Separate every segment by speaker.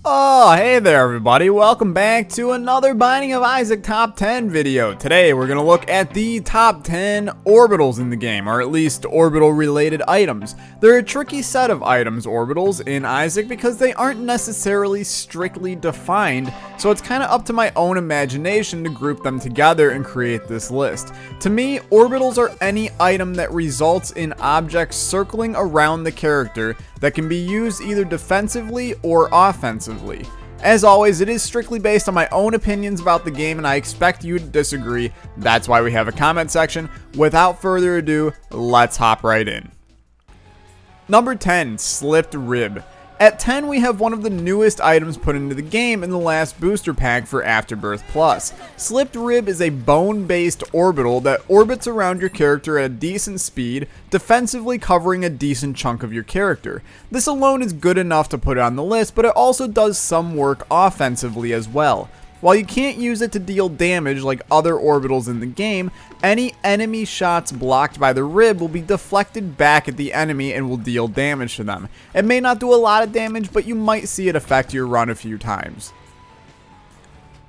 Speaker 1: Oh, hey there everybody, welcome back to another Binding of Isaac Top 10 video. Today we're going to look at the top 10 orbitals in the game, or at least orbital related items. They're a tricky set of items, orbitals, in Isaac because they aren't necessarily strictly defined, so it's kind of up to my own imagination to group them together and create this list. To me, orbitals are any item that results in objects circling around the character that can be used either defensively or offensively. As always, it is strictly based on my own opinions about the game, and I expect you to disagree. That's why we have a comment section. Without further ado, let's hop right in. Number 10, Slipped Rib. At 10, we have one of the newest items put into the game in the last booster pack for Afterbirth Plus. Slipped Rib is a bone-based orbital that orbits around your character at a decent speed, defensively covering a decent chunk of your character. This alone is good enough to put it on the list, but it also does some work offensively as well. While you can't use it to deal damage like other orbitals in the game, any enemy shots blocked by the rib will be deflected back at the enemy and will deal damage to them. It may not do a lot of damage, but you might see it affect your run a few times.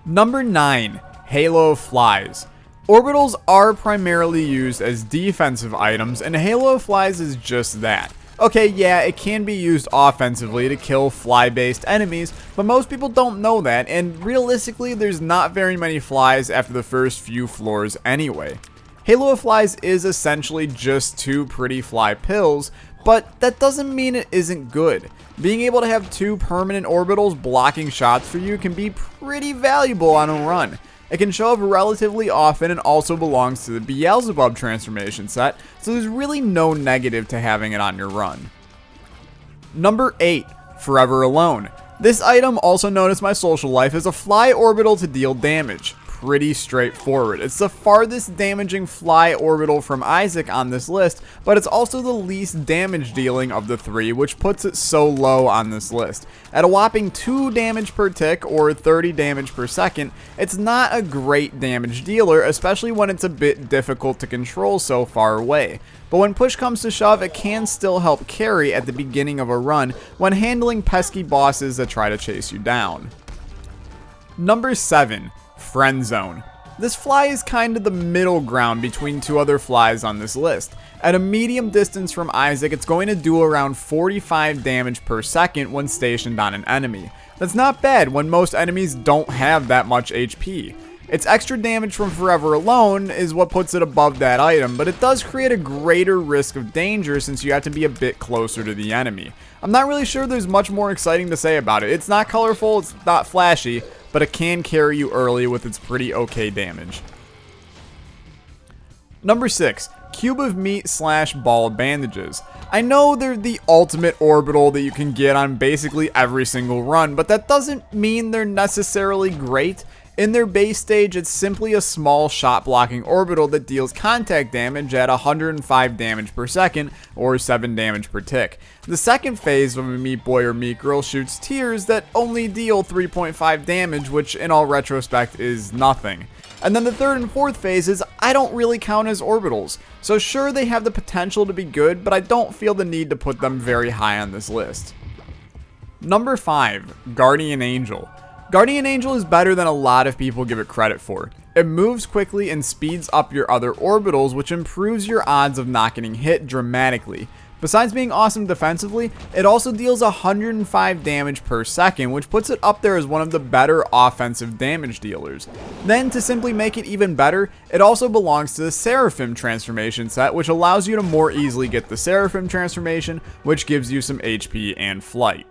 Speaker 1: Number 9, Halo Flies. Orbitals are primarily used as defensive items, and Halo Flies is just that. Okay, yeah, it can be used offensively to kill fly-based enemies, but most people don't know that, and realistically, there's not very many flies after the first few floors anyway. Halo of Flies is essentially just two pretty fly pills, but that doesn't mean it isn't good. Being able to have two permanent orbitals blocking shots for you can be pretty valuable on a run. It can show up relatively often and also belongs to the Beelzebub transformation set, so there's really no negative to having it on your run. Number 8, Forever Alone. This item, also known as my social life, is a fly orbital to deal damage. Pretty straightforward. It's the farthest damaging fly orbital from Isaac on this list, but it's also the least damage dealing of the three, which puts it so low on this list. At a whopping 2 damage per tick or 30 damage per second, it's not a great damage dealer, especially when it's a bit difficult to control so far away. But when push comes to shove, it can still help carry at the beginning of a run when handling pesky bosses that try to chase you down. Number 7, Friendzone. This fly is kind of the middle ground between two other flies on this list. At a medium distance from Isaac, it's going to do around 45 damage per second when stationed on an enemy. That's not bad when most enemies don't have that much HP. Its extra damage from Forever Alone is what puts it above that item, but it does create a greater risk of danger since you have to be a bit closer to the enemy. I'm not really sure there's much more exciting to say about it. It's not colorful, it's not flashy, but it can carry you early with its pretty okay damage. Number 6, Cube of Meat / Ball Bandages. I know they're the ultimate orbital that you can get on basically every single run, but that doesn't mean they're necessarily great. In their base stage, it's simply a small shot blocking orbital that deals contact damage at 105 damage per second or 7 damage per tick. The second phase of a Meat Boy or Meat Girl shoots tears that only deal 3.5 damage, which in all retrospect is nothing. And then the third and fourth phases I don't really count as orbitals, so sure they have the potential to be good, but I don't feel the need to put them very high on this list. Number 5, Guardian Angel. Guardian Angel is better than a lot of people give it credit for. It moves quickly and speeds up your other orbitals, which improves your odds of not getting hit dramatically. Besides being awesome defensively, it also deals 105 damage per second, which puts it up there as one of the better offensive damage dealers. Then, to simply make it even better, it also belongs to the Seraphim transformation set, which allows you to more easily get the Seraphim transformation, which gives you some HP and flight.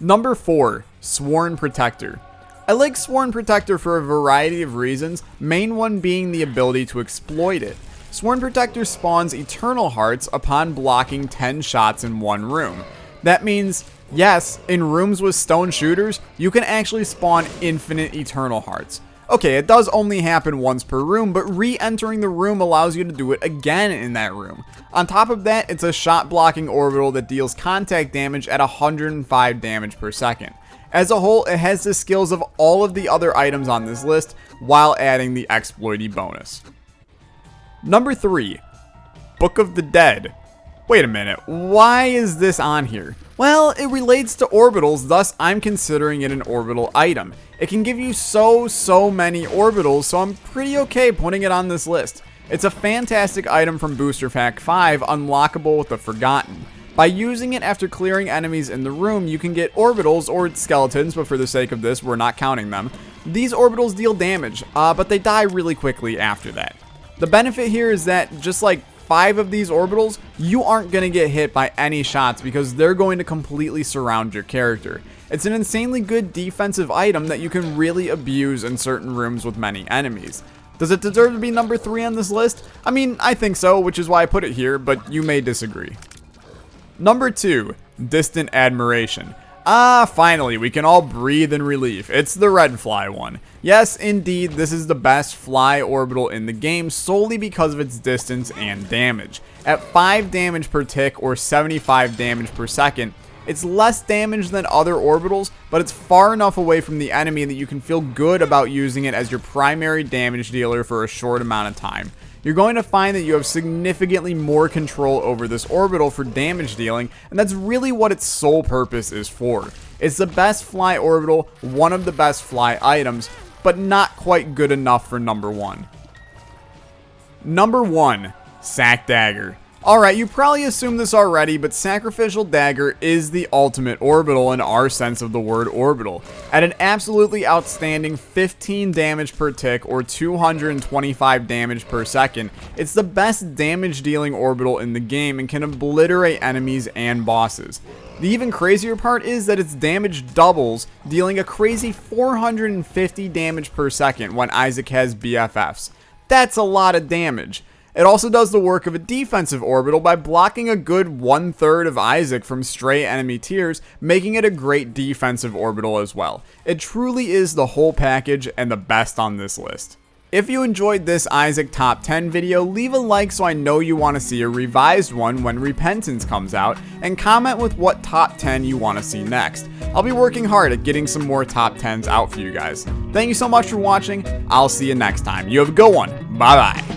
Speaker 1: Number 4, Sworn Protector. I like Sworn Protector for a variety of reasons, main one being the ability to exploit it. Sworn Protector spawns Eternal Hearts upon blocking 10 shots in one room. That means, yes, in rooms with stone shooters, you can actually spawn infinite Eternal Hearts. Okay, it does only happen once per room, but re-entering the room allows you to do it again in that room. On top of that, it's a shot blocking orbital that deals contact damage at 105 damage per second. As a whole, it has the skills of all of the other items on this list, while adding the exploity bonus. Number 3, Book of the Dead. Wait a minute, why is this on here? Well, it relates to orbitals, thus I'm considering it an orbital item. It can give you so many orbitals, so I'm pretty okay putting it on this list. It's a fantastic item from Booster Pack 5, unlockable with the Forgotten. By using it after clearing enemies in the room, you can get orbitals, or skeletons, but for the sake of this, we're not counting them. These orbitals deal damage, but they die really quickly after that. The benefit here is that, just like 5 of these orbitals, you aren't going to get hit by any shots because they're going to completely surround your character. It's an insanely good defensive item that you can really abuse in certain rooms with many enemies. Does it deserve to be number 3 on this list? I mean, I think so, which is why I put it here, but you may disagree. Number 2, Distant Admiration. Finally, we can all breathe in relief. It's the red fly one. Yes, indeed, this is the best fly orbital in the game solely because of its distance and damage. At 5 damage per tick or 75 damage per second, it's less damage than other orbitals, but it's far enough away from the enemy that you can feel good about using it as your primary damage dealer for a short amount of time. You're going to find that you have significantly more control over this orbital for damage dealing, and that's really what its sole purpose is for. It's the best fly orbital, one of the best fly items, but not quite good enough for number 1. Number 1, Sac Dagger. Alright, you probably assumed this already, but Sacrificial Dagger is the ultimate orbital in our sense of the word orbital. At an absolutely outstanding 15 damage per tick or 225 damage per second, it's the best damage dealing orbital in the game and can obliterate enemies and bosses. The even crazier part is that its damage doubles, dealing a crazy 450 damage per second when Isaac has BFFs. That's a lot of damage. It also does the work of a defensive orbital by blocking a good 1/3 of Isaac from stray enemy tiers, making it a great defensive orbital as well. It truly is the whole package and the best on this list. If you enjoyed this Isaac Top 10 video, leave a like so I know you want to see a revised one when Repentance comes out, and comment with what Top 10 you want to see next. I'll be working hard at getting some more Top 10s out for you guys. Thank you so much for watching. I'll see you next time. You have a good one. Bye bye.